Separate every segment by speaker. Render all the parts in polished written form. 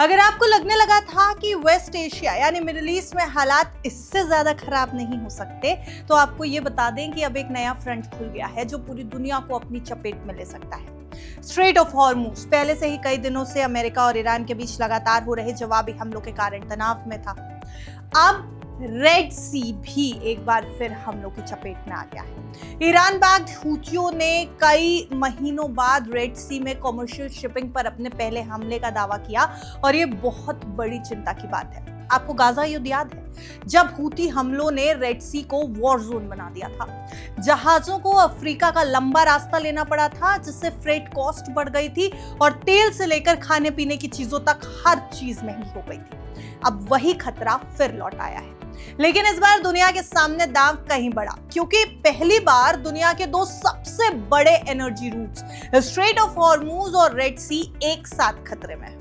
Speaker 1: अगर आपको लगने लगा था कि वेस्ट एशिया यानी मिडिल ईस्ट में हालात इससे ज्यादा खराब नहीं हो सकते, तो आपको ये बता दें कि अब एक नया फ्रंट खुल गया है जो पूरी दुनिया को अपनी चपेट में ले सकता है। स्ट्रेट ऑफ हॉर्मुज पहले से ही कई दिनों से अमेरिका और ईरान के बीच लगातार हो रहे जवाबी हमलों के कारण तनाव में था। अब रेड सी भी एक बार फिर हमलों की चपेट में आ गया है। ईरान बैक्ड हूथियों ने कई महीनों बाद रेड सी में कमर्शियल शिपिंग पर अपने पहले हमले का दावा किया और ये बहुत बड़ी चिंता की बात है। आपको गाजा युद्ध याद है, जब हूती हमलों ने रेड सी को वॉर जोन बना दिया था। जहाजों को अफ्रीका का लंबा रास्ता लेना पड़ा था, जिससे फ्रेट कॉस्ट बढ़ गई थी और तेल से लेकर खाने पीने की चीजों तक हर चीज महंगी हो गई थी। अब वही खतरा फिर लौट आया है, लेकिन इस बार दुनिया के सामने दांव कहीं बढ़ा, क्योंकि पहली बार दुनिया के दो सबसे बड़े energy routes strait of Hormuz और रेड सी एक साथ खतरे में है।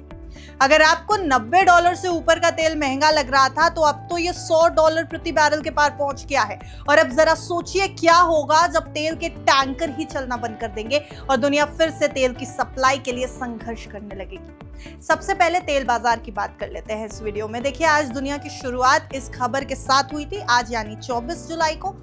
Speaker 1: अगर आपको $90 से ऊपर का तेल महंगा लग रहा था, तो अब तो ये $100 प्रति बैरल के पार पहुंच गया है। और अब जरा सोचिए क्या होगा जब तेल के टैंकर ही चलना बंद कर देंगे और दुनिया फिर से तेल की सप्लाई के लिए संघर्ष करने लगेगी। सबसे पहले तेल बाजार की बात कर लेते हैं इस वीडियो में। देखिए, आज दुनिया की शुरुआत इस खबर के साथ हुई थी, आज यानी 24 जुलाई को,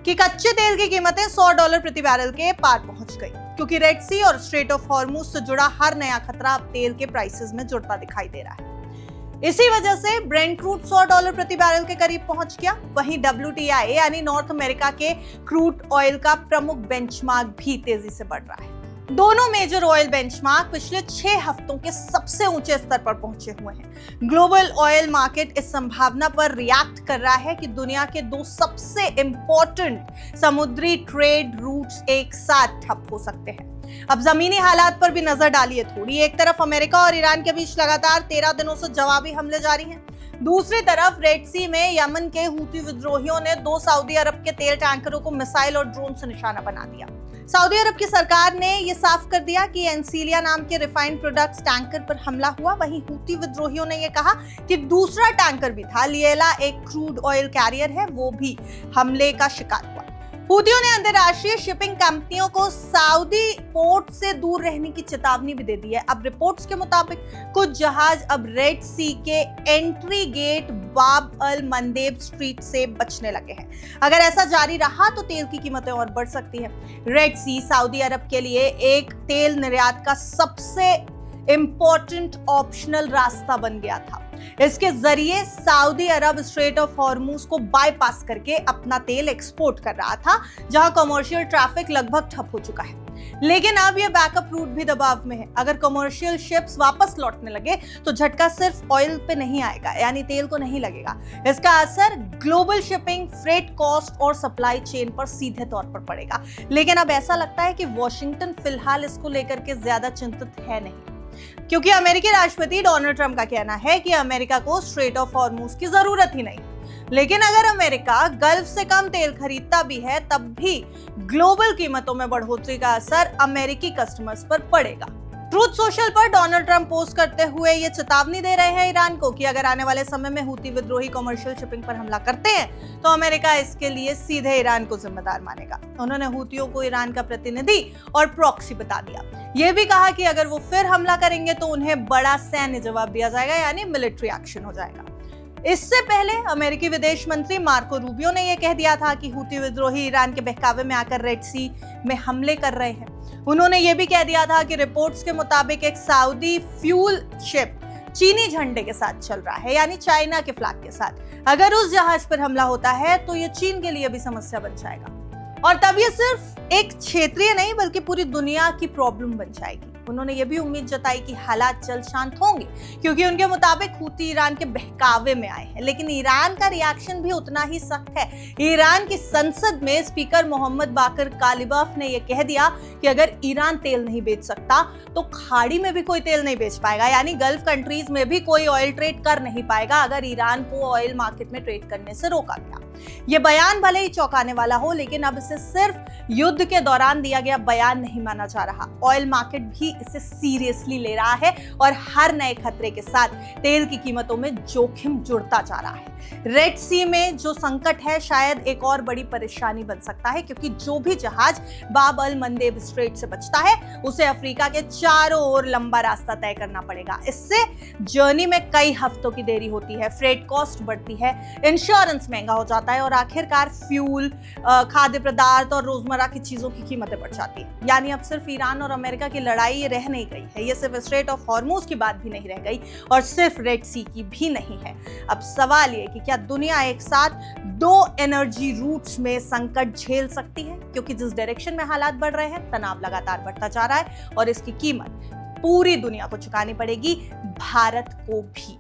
Speaker 1: कि कच्चे तेल की कीमतें $100 प्रति बैरल के पार पहुंच गई, क्योंकि रेड सी और स्ट्रेट ऑफ हॉर्मुज से जुड़ा हर नया खतरा अब तेल के प्राइसेस में जुड़ता दिखाई दे रहा है। इसी वजह से ब्रेंट क्रूड $100 प्रति बैरल के करीब पहुंच गया। वहीं WTI यानी नॉर्थ अमेरिका के क्रूड ऑयल का प्रमुख बेंचमार्क भी तेजी से बढ़ रहा है। दोनों मेजर ऑयल बेंचमार्क पिछले 6 हफ्तों के सबसे ऊंचे स्तर पर पहुंचे हुए हैं। ग्लोबल ऑयल मार्केट इस संभावना पर रिएक्ट कर रहा है कि दुनिया के दो सबसे इंपॉर्टेंट समुद्री ट्रेड रूट्स एक साथ ठप हो सकते हैं। अब जमीनी हालात पर भी नजर डालिए थोड़ी। एक तरफ अमेरिका और ईरान के बीच लगातार 13 दिनों से जवाबी हमले जारी हैं। दूसरी तरफ रेड सी में यमन के हूती विद्रोहियों ने 2 सऊदी अरब के तेल टैंकरों को मिसाइल और ड्रोन से निशाना बना दिया। सऊदी अरब की सरकार ने यह साफ कर दिया कि एंसीलिया नाम के रिफाइंड प्रोडक्ट्स टैंकर पर हमला हुआ। वहीं हूती विद्रोहियों ने यह कहा कि दूसरा टैंकर भी था, लिएला एक क्रूड ऑयल कैरियर है, वो भी हमले का शिकार हुआ। हूतियों ने अंतरराष्ट्रीय शिपिंग कंपनियों को सऊदी पोर्ट से दूर रहने की चेतावनी भी दे दी है। अब रिपोर्ट्स के मुताबिक कुछ जहाज अब रेड सी के एंट्री गेट बाब अल मंदेब स्ट्रीट से बचने लगे हैं। अगर ऐसा जारी रहा तो तेल की कीमतें और बढ़ सकती है। रेड सी सऊदी अरब के लिए एक तेल निर्यात का सबसे इंपॉर्टेंट ऑप्शनल रास्ता बन गया था। इसके जरिए Saudi Arab straight of Hormuz को बाईपास करके अपना तेल एक्सपोर्ट कर रहा था, जहां कमर्शियल ट्रैफिक लगभग ठप हो चुका है। लेकिन अब यह बैकअप रूट भी दबाव में है। अगर कमर्शियल शिप्स वापस लौटने लगे तो झटका सिर्फ ऑयल पे नहीं आएगा, यानी तेल को नहीं लगेगा। इसका असर ग्लोबल शिपिंग, फ्रेट कॉस्ट और सप्लाई चेन पर सीधे तौर पर पड़ेगा। लेकिन अब ऐसा लगता है कि वॉशिंगटन फिलहाल इसको लेकर के ज्यादा चिंतित है नहीं, क्योंकि अमेरिकी राष्ट्रपति डोनाल्ड ट्रंप का कहना है कि अमेरिका को स्ट्रेट ऑफ हॉर्मुज की जरूरत ही नहीं। लेकिन अगर अमेरिका गल्फ से कम तेल खरीदता भी है, तब भी ग्लोबल कीमतों में बढ़ोतरी का असर अमेरिकी कस्टमर्स पर पड़ेगा। ट्रूथ सोशल पर डोनाल्ड ट्रंप पोस्ट करते हुए ये चेतावनी दे रहे हैं ईरान को कि अगर आने वाले समय में हूती विद्रोही कमर्शियल शिपिंग पर हमला करते हैं तो अमेरिका इसके लिए सीधे ईरान को जिम्मेदार मानेगा। उन्होंने हूतियों को ईरान का प्रतिनिधि और प्रॉक्सी बता दिया। ये भी कहा कि अगर वो फिर हमला करेंगे तो उन्हें बड़ा सैन्य जवाब दिया जाएगा, यानी मिलिट्री एक्शन हो जाएगा। इससे पहले अमेरिकी विदेश मंत्री मार्को रूबियो ने यह कह दिया था कि हूती विद्रोही ईरान के बहकावे में आकर रेड सी में हमले कर रहे हैं। उन्होंने यह भी कह दिया था कि रिपोर्ट्स के मुताबिक एक सऊदी फ्यूल शिप चीनी झंडे के साथ चल रहा है, यानी चाइना के फ्लैग के साथ। अगर उस जहाज पर हमला होता है तो यह चीन के लिए भी समस्या बन जाएगा, और तब यह सिर्फ एक क्षेत्रीय नहीं बल्कि पूरी दुनिया की प्रॉब्लम बन जाएगी। उन्होंने ये भी उम्मीद जताई कि हालात जल्द शांत होंगे, क्योंकि उनके मुताबिक हूती ईरान के बहकावे में आए हैं। लेकिन ईरान का रिएक्शन भी उतना ही सख्त है। ईरान की संसद में स्पीकर मोहम्मद बाकर कालिबाफ ने यह कह दिया कि अगर ईरान तेल नहीं बेच सकता तो खाड़ी में भी कोई तेल नहीं बेच पाएगा, यानी गल्फ कंट्रीज में भी कोई ऑयल ट्रेड कर नहीं पाएगा अगर ईरान को ऑयल मार्केट में ट्रेड करने से रोका गया। ये बयान भले ही चौंकाने वाला हो, लेकिन अब इसे सिर्फ युद्ध के दौरान दिया गया बयान नहीं माना जा रहा। ऑयल मार्केट भी इसे सीरियसली ले रहा है और हर नए खतरे के साथ तेल की कीमतों में जोखिम जुड़ता जा रहा है। रेड सी में जो संकट है शायद एक और बड़ी परेशानी बन सकता है, क्योंकि जो भी जहाज बाब अल मंदेब स्ट्रेट से बचता है उसे अफ्रीका के चारों ओर लंबा रास्ता तय करना पड़ेगा। इससे जर्नी में कई हफ्तों की देरी होती है, फ्रेट कॉस्ट बढ़ती है, इंश्योरेंस महंगा हो जाता है और आखिरकार फ्यूल, खाद्य पदार्थ और रोजमर्रा की चीजों की कीमतें बढ़ जाती है। यानी अब सिर्फ ईरान और अमेरिका की लड़ाई रह नहीं गई है, ये सिर्फ स्ट्रेट ऑफ हॉर्मूज की बात भी नहीं रह गई और सिर्फ रेड सी की भी नहीं है। अब सवाल ये कि क्या दुनिया एक साथ दो एनर्जी रूट्स में संकट झेल सकती है, क्योंकि जिस डायरेक्शन में हालात बढ़ रहे हैं तनाव लगातार बढ़ता जा रहा है और इसकी कीमत पूरी दुनिया को चुकानी पड़ेगी, भारत को भी।